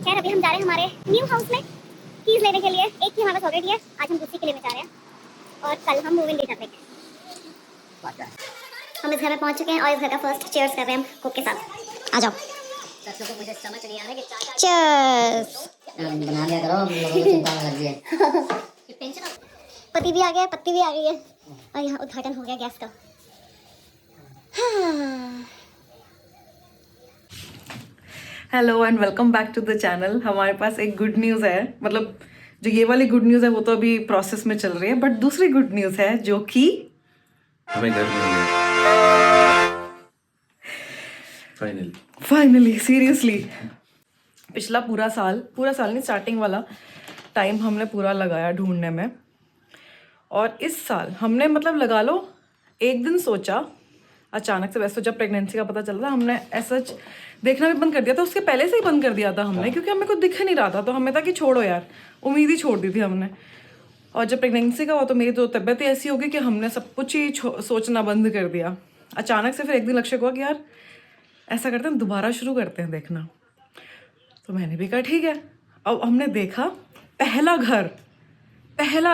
खैर अभी हम जा रहे हैं हमारे न्यू हाउस में कीज लेने के लिए। एक की हमारे पास ऑलरेडी है, आज हम दूसरी के लिए जा रहे हैं और कल हम मूव इन भी कर देंगे। हम इस घर में पहुंच चुके हैं और इस घर का फर्स्ट चीयर्स कर रहे हैं हम कोक के साथ। आ जाओ। तो मुझे समझ नहीं आ रहा कि चीयर्स बना लिया करो, लोगों को चिंता लग गई है। पति भी आ गया है, पत्ती भी आ गई है और यहाँ उद्घाटन हो गया गैस का। Hello and welcome back to the channel. हमारे पास एक गुड न्यूज़ है, मतलब जो ये वाली गुड न्यूज़ है वो तो अभी प्रोसेस में चल रही है, बट दूसरी गुड न्यूज़ है जो कि हमें घर मिल गया फाइनली सीरियसली पिछला पूरा साल नहीं, स्टार्टिंग वाला टाइम हमने पूरा लगाया ढूंढने में, और इस साल हमने मतलब लगा लो एक दिन सोचा अचानक से। वैसे तो जब प्रेगनेंसी का पता चला था हमने ऐसा देखना भी बंद कर दिया था, उसके पहले से ही बंद कर दिया था हमने, क्योंकि हमें कुछ दिख नहीं रहा था, तो हमें था कि छोड़ो यार, उम्मीद ही छोड़ दी थी हमने। और जब प्रेगनेंसी का हुआ तो मेरी तो तबीयत ही ऐसी हो गई कि हमने सब कुछ ही सोचना बंद कर दिया। अचानक से फिर एक दिन लक्ष्य हुआ कि यार ऐसा करते हैं, दोबारा शुरू करते हैं देखना। तो मैंने भी कहा ठीक है। अब हमने देखा पहला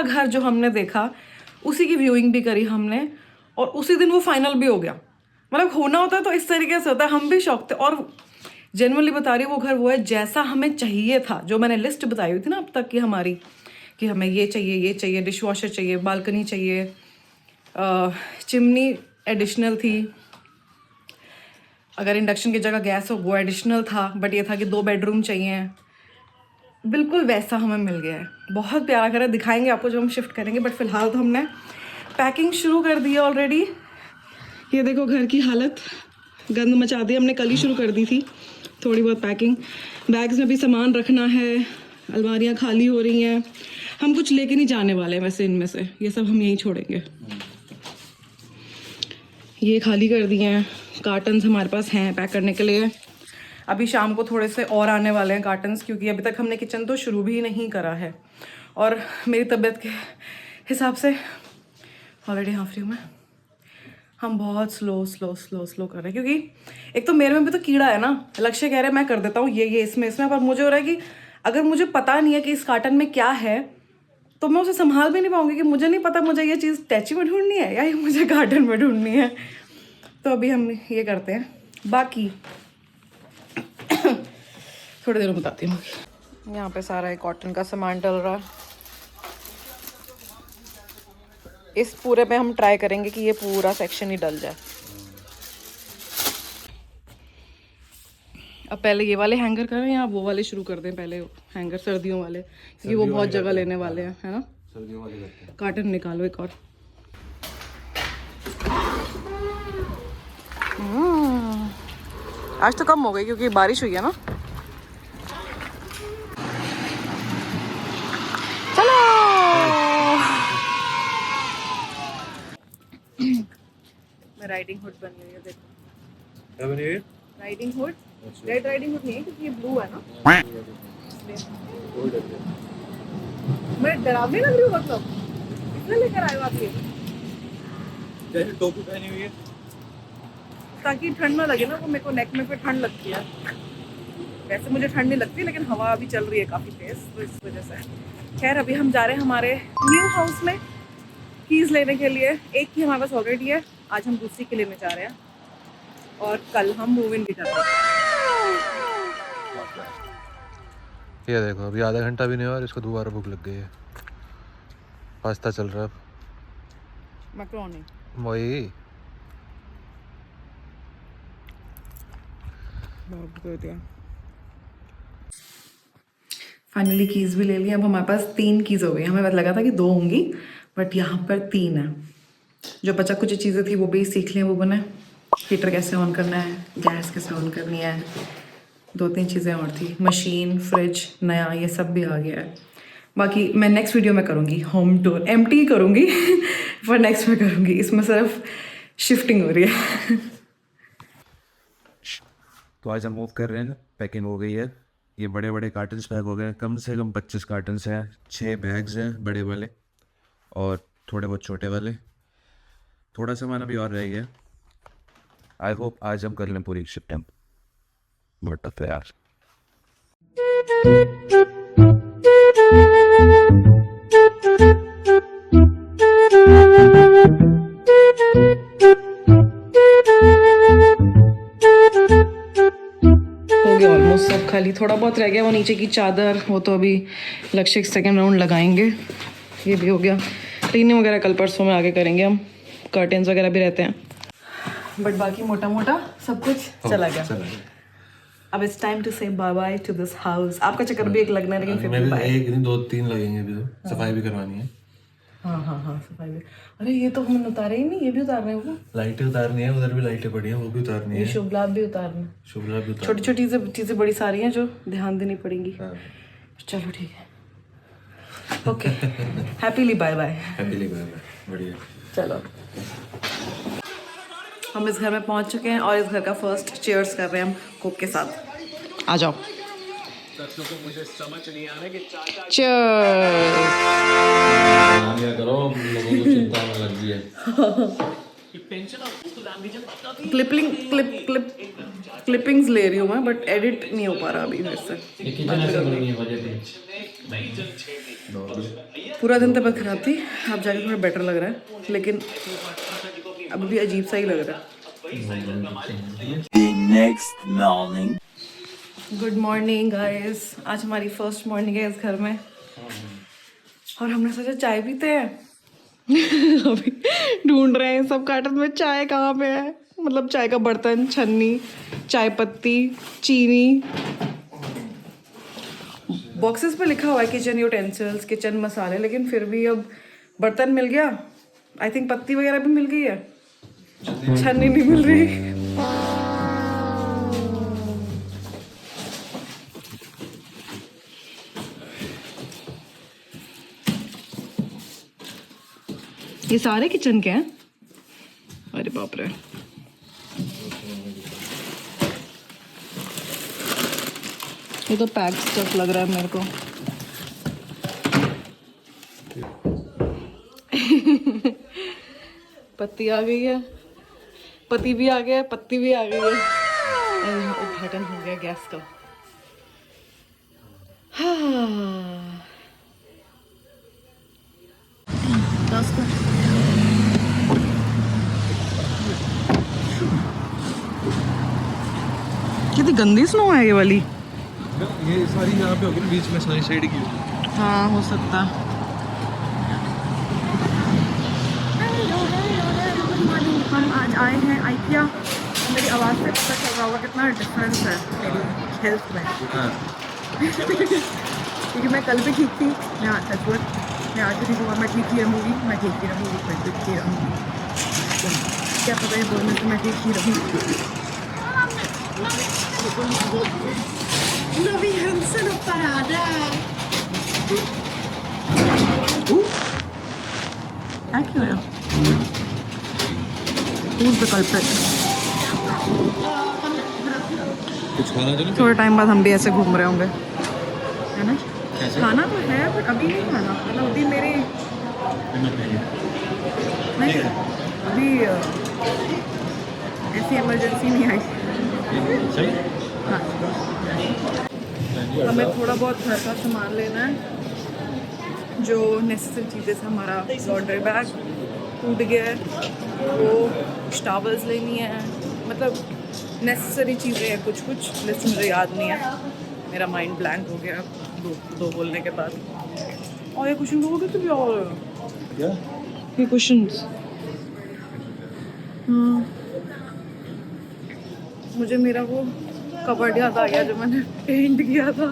घर जो हमने देखा उसी की व्यूइंग भी करी हमने, और उसी दिन वो फाइनल भी हो गया। मतलब होना होता है तो इस तरीके से होता है। हम भी शौक थे, और जेन्युइनली बता रही हूँ वो घर वो है जैसा हमें चाहिए था। जो मैंने लिस्ट बताई हुई थी ना अब तक की हमारी, कि हमें ये चाहिए, डिश वॉशर चाहिए, बालकनी चाहिए, चिमनी एडिशनल थी, अगर इंडक्शन की जगह गैस हो वो एडिशनल था, बट ये था कि 2 बेडरूम चाहिए। बिल्कुल वैसा हमें मिल गया है। बहुत प्यारा घर है, दिखाएंगे आपको जब हम शिफ्ट करेंगे, बट फिलहाल तो हमने पैकिंग शुरू कर दी है ऑलरेडी। ये देखो घर की हालत, गंद मचा दी हमने, कल ही शुरू कर दी थी थोड़ी बहुत पैकिंग। बैग्स में भी सामान रखना है, अलमारियाँ खाली हो रही हैं। हम कुछ लेके नहीं जाने वाले हैं वैसे इनमें से, ये सब हम यहीं छोड़ेंगे। ये खाली कर दिए हैं, कार्टन्स हमारे पास हैं पैक करने के लिए। अभी शाम को थोड़े से और आने वाले हैं कार्टन्स, क्योंकि अभी तक हमने किचन तो शुरू भी नहीं करा है, और मेरी तबीयत के हिसाब से ऑलरेडी हाफ रही हूँ मैं। हम बहुत स्लो कर रहे हैं, क्योंकि एक तो मेरे में भी तो कीड़ा है ना। लक्ष्य कह रहे हैं मैं कर देता हूँ ये इसमें, पर मुझे हो रहा है कि अगर मुझे पता नहीं है कि इस कार्टन में क्या है तो मैं उसे संभाल भी नहीं पाऊंगी, कि मुझे नहीं पता मुझे ये चीज़ टैची में ढूंढनी है या ये मुझे कार्टन में ढूंढनी है। तो अभी हम ये करते हैं, बाकी थोड़ी देर में बताती हूँ। यहाँ पे सारा कॉटन का सामान डल रहा है। इस पूरे पे हम ट्राई करेंगे कि ये पूरा सेक्शन ही डल जाए। अब पहले ये वाले हैंगर करें या वो वाले शुरू कर दें? पहले हैंगर सर्दियों वाले, क्योंकि वो बहुत जगह लेने वाले हैं, है ना। सर्दियों वाले करते हैं। कार्टन निकालो एक और। आज तो कम हो गई क्योंकि बारिश हुई है ना। चलो मैं राइडिंग हुड बन गई है, देखो। क्या बनी हुई? Riding hood, red riding hood नहीं है क्योंकि ये ब्लू है ना। मैं डरावनी लग रही हूँ, मतलब कितने लेकर आए हो आप ये? जैसे टोपी पहनी हुई है ताकि ठंड ना लगे ना, वो मेरे को नेक में फिर ठंड लगती है। वैसे मुझे ठंड नहीं लगती, लेकिन हवा अभी चल रही है काफ़ी तेज, तो इस वजह से। खैर अभी हम जा रहे हैं हमारे न्यू हाउस में कीज़ लेने के लिए। एक की हमारे पास ऑलरेडी है, आज हम दूसरी के लेने जा रहे हैं, और कल हम मूव इन भी कर रहे हैं। ये देखो अभी आधा घंटा भी नहीं हुआ और इसको दोबारा भूख लग गई है। पास्ता चल रहा है अब। मैक्रोनी वही फाइनली कीज़ भी ले ली। अब हमारे पास 3 कीज़ हो गई। हमें पता लगा था कि 2 होंगी, बट यहाँ पर 3 है। जो बचा कुछ चीज़ें थी वो भी सीख लें, वो बने हीटर कैसे ऑन करना है, गैस कैसे ऑन करनी है, 2-3 चीज़ें और थी, मशीन, फ्रिज नया, ये सब भी आ गया है। बाकी मैं नेक्स्ट वीडियो में करूँगी होम टूर, एम्प्टी ही करूँगी पर नेक्स्ट में करूँगी। इसमें सिर्फ शिफ्टिंग हो रही है। तो आज हम मूव कर रहे हैं, पैकिंग हो गई है। ये बड़े बड़े कार्टन्स पैक हो गए, कम से कम 25 कार्टन्स हैं, 6 बैग्स हैं बड़े वाले और थोड़े बहुत छोटे वाले। थोड़ा सामान अभी और रह गया। आई होप आज हम कर लें पूरी शिफ्टिंग। बहुत टफ है यार। हो गया ऑलमोस्ट सब खाली, थोड़ा बहुत रह गया वो नीचे की चादर, वो तो अभी लक्ष्य सेकंड राउंड लगाएंगे। ये भी हो गया, क्लीनिंग वगैरह कल परसों में आगे करेंगे हम, कर्टेंस वगैरह भी रहते हैं, बट बाकी मोटा मोटा सब कुछ चला गया। अब it's time to say bye bye to this house. आपका चक्कर भी एक लगना है, लेकिन फिर भी बाय। एक नहीं 2-3 लगेंगे अभी, तो सफाई भी करवानी है। हाँ सफाई भी। अरे ये तो हमने उतारे ही नहीं, ये भी उतारने हैं वो। लाइटें उतारनी है, उधर भी लाइटें पड़ी हैं, वो भी उतारनी ये है। शुभ लाभ भी उतारने हैं। शुभ लाभ भी उतारना छोटी छोटी चीज़ें बड़ी सारी हैं जो ध्यान देनी पड़ेंगी। है। चलो ठीक है, okay, happily bye bye. Happily bye bye, बढ़िया। चलो हम इस घर में पहुंच चुके हैं और इस घर का फर्स्ट चेयर्स कर रहे हैं हम कोक के साथ। आ जाओ, चीयर्स। क्या करो, लोगों को चिंता होने लग गई है। क्लिपिंग्स ले रही हूँ मैं, बट एडिट नहीं हो पा रहा अभी मेरे से। पूरा दिन तबीयत खराब थी, अब जाके थोड़ा बेटर लग रहा है, लेकिन अब भी अजीब सा ही लग रहा है। गुड मॉर्निंग गाइस, आज हमारी फर्स्ट मॉर्निंग है इस घर में और हमने सोचा चाय पीते हैं। अभी ढूंढ रहे हैं सब कार्टन में चाय कहाँ पे है, मतलब चाय का बर्तन, छन्नी, चाय पत्ती, चीनी। बॉक्सेस पे लिखा हुआ है किचन यूटेंसिल्स, किचन मसाले, लेकिन फिर भी अब बर्तन मिल गया, आई थिंक पत्ती वगैरह भी मिल गई है, छन्नी नहीं मिल रही। ये सारे किचन के हैं, अरे बाप रे। ये तो पैक स्टफ लग रहा है मेरे को। पत्ती आ गई है, पति भी आ गया, पत्ती भी आ गई है। उद्घाटन हो गया गैस का। हाँ, कितनी गंदी स्नो है ये वाली। ये सारी यहाँ पे होगी, बीच में सारी साइड की होगी। हाँ हो सकता। हम आज आए हैं आइकिया। मेरी आवाज़ से पता चल रहा होगा कितना डिफरेंस है मेरी हेल्थ में। क्योंकि मैं कल भी ठीक थी, मैं आज भी ठीक हुआ, मैं ठीक ही रहूँगी, मैं ठीक ही रहूँगी, मैं ठीक ही रहूँगी। क्या पता है बोलने से मैं ठीक ही रहूँगी। Lo vi hönsen och parade. Accurate. Who's the culprit? कुछ खाना जो थोड़े टाइम बाद हम भी ऐसे घूम रहे होंगे, है ना? खाना तो है, पर अभी नहीं खाना, मतलब अभी मेरी नहीं, अभी ऐसी इमरजेंसी नहीं आई। सही। हाँ, हमें थोड़ा बहुत घर का सामान लेना है, जो नेसेसरी चीज़ें से। हमारा लॉन्ड्री बैग टूट गया है, वो टॉवल्स लेनी है, मतलब नेसेसरी चीज़ें हैं। कुछ लिस्ट मुझे याद नहीं है, मेरा माइंड ब्लैंक हो गया दो बोलने के बाद। और ये क्वेश्चन लोगों के तो भी और क्या? ये क्वेश्चंस, हाँ, मुझे मेरा वो कबर्ड याद आ गया जो मैंने पेंट किया था।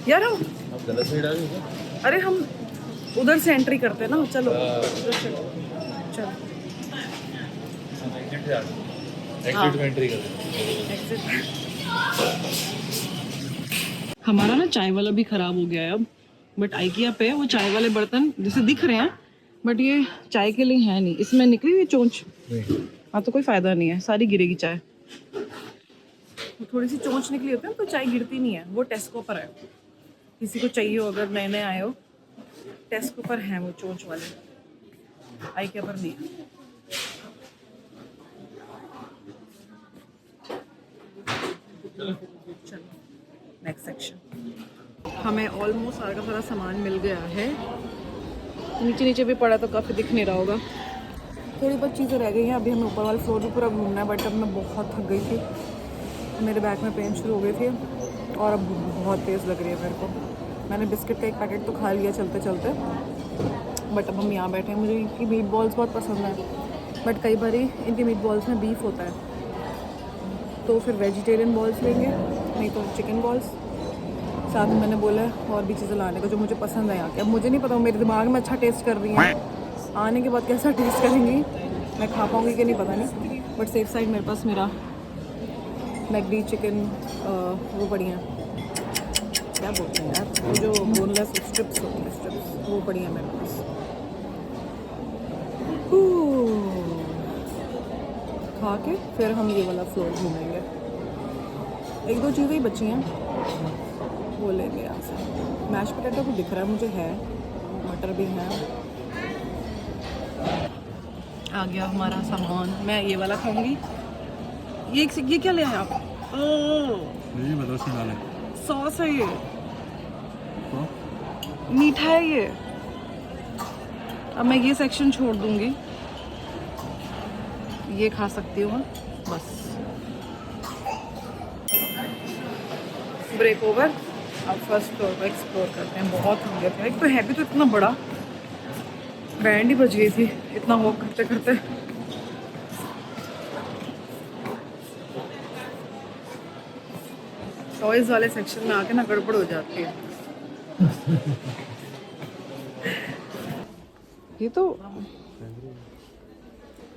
यार हम आप गलत साइड आ गए क्या? अरे हम उधर से एंट्री करते हैं ना, चलो उधर से चलो। एग्जिट में एंट्री कर। हमारा ना चाय वाला भी खराब हो गया है अब, बट आइकिया पे वो चाय वाले बर्तन जैसे दिख रहे हैं, बट ये चाय के लिए है नहीं। इसमें निकली हुई चोंच, हाँ तो कोई फायदा नहीं है, सारी गिरेगी चाय। तो थोड़ी सी चोंच निकली होती है तो चाय गिरती नहीं है। वो टेस्को पर है, किसी को चाहिए हो, अगर नए नए आए हो, टेस्को पर हैं वो चोंच वाले, आइकिया पर नहीं है। चलो नेक्स्ट सेक्शन। हमें ऑलमोस्ट सारा का सारा सामान मिल गया है। नीचे नीचे भी पड़ा तो काफ़ी दिख नहीं रहा होगा। थोड़ी बहुत चीज़ें रह गई हैं। अभी हमें ऊपर वाले फ्लोर भी पूरा घूमना है, बट अब मैं बहुत थक गई थी। मेरे बैक में पेन शुरू हो गई थी और अब बहुत तेज़ लग रही है मेरे को। मैंने बिस्किट का एक पैकेट तो खा लिया चलते चलते, बट अब हम यहाँ बैठे हैं। मुझे इनकी मीट बॉल्स बहुत पसंद है, बट कई बार इनकी मीट बॉल्स में बीफ होता है, तो फिर वेजिटेरियन बॉल्स लेंगे, नहीं तो चिकन बॉल्स। साथ में मैंने बोला है और भी चीज़ें लाने को जो मुझे पसंद है यहाँ के। अब मुझे नहीं पता मेरे दिमाग में अच्छा टेस्ट कर रही हैं, आने के बाद कैसा टेस्ट करेंगी, मैं खा पाऊँगी कि नहीं पता नहीं। बट सेफ साइड मेरे पास मेरा मैकडी चिकन वो पड़ी हैं, क्या बोलते हैं यार, वो जो बोनलेस स्ट्रिप्स होती हैं, स्ट्रिप्स वो पड़ी हैं मेरे पास। खा के फिर हम ये वाला फ्लोर घूमेंगे। एक दो चीज़ें ही बची हैं, वो लेंगे यहाँ से। मैश पोटैटो भी दिख रहा है मुझे, है मटर भी है। आ गया हमारा सामान। मैं ये वाला खाऊंगी। ये क्या ले आए आप? नहीं बताओ सुना सॉस है ये, मीठा है ये। अब मैं ये सेक्शन छोड़ दूंगी, ये खा सकती हूँ बस। Break over. अब फर्स्ट फ्लोर को एक्सप्लोर करते हैं। बहुत हो गया था, एक तो है भी तो इतना बड़ा, बैंड ही बज गई थी इतना वॉक करते करते। टॉयज वाले सेक्शन में आके ना गड़बड़ हो जाती है। ये तो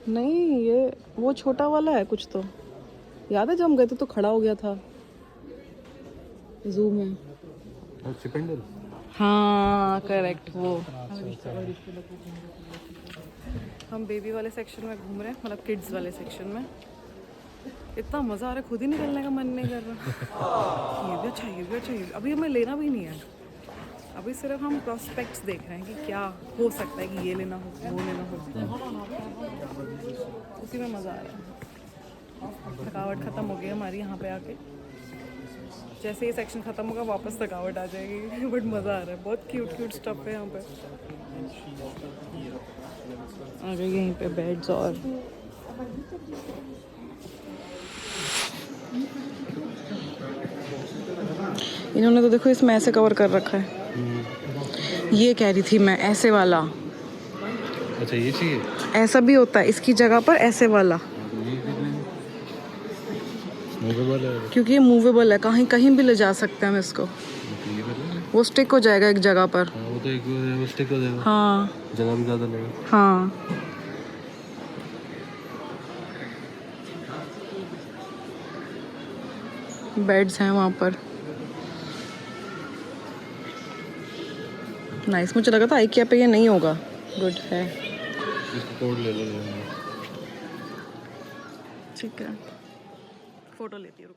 नहीं, ये वो छोटा वाला है कुछ तो। याद है जब हम गए थे तो खड़ा हो गया था जू में। चिपेंडल। हाँ करेक्ट, वो। हम बेबी वाले सेक्शन में घूम रहे हैं, मतलब किड्स वाले सेक्शन में। इतना मज़ा आ रहा है, खुद ही निकलने का मन नहीं कर रहा। ये भी अच्छा, ये भी अच्छा, ये भी। अभी हमें लेना भी नहीं है, अभी सिर्फ हम प्रोस्पेक्ट्स देख रहे हैं कि क्या हो सकता है कि ये लेना हो, वो लेना हो। उसी में मज़ा आ रहा है। थकावट ख़त्म हो गई हमारी यहाँ पे आके। जैसे ये सेक्शन ख़त्म होगा वापस थकावट आ जाएगी। बट मज़ा आ रहा है, बहुत क्यूट क्यूट स्टफ है यहाँ पे। आ गए यहीं पे बेड्स। और इन्होंने तो देखो इसमें ऐसे कवर कर रखा है। ये कह रही थी मैं, ऐसे वाला। अच्छा ये चाहिए, ऐसा भी होता है इसकी जगह पर, ऐसे वाला, मूवेबल है। क्योंकि ये मूवेबल है, कहीं कहीं भी ले जा सकते हैं हम इसको। वो स्टिक हो जाएगा एक जगह पर। वो तो एक वो स्टिक हो जाएगा। हाँ जगह भी ज़्यादा लगेगा। हाँ। बेड्स हैं वहाँ पर। नाइस। मुझे लगा था IKEA पे ये नहीं होगा। गुड है। इसको कोड ले लो। ठीक है, फोटो लेती हूँ।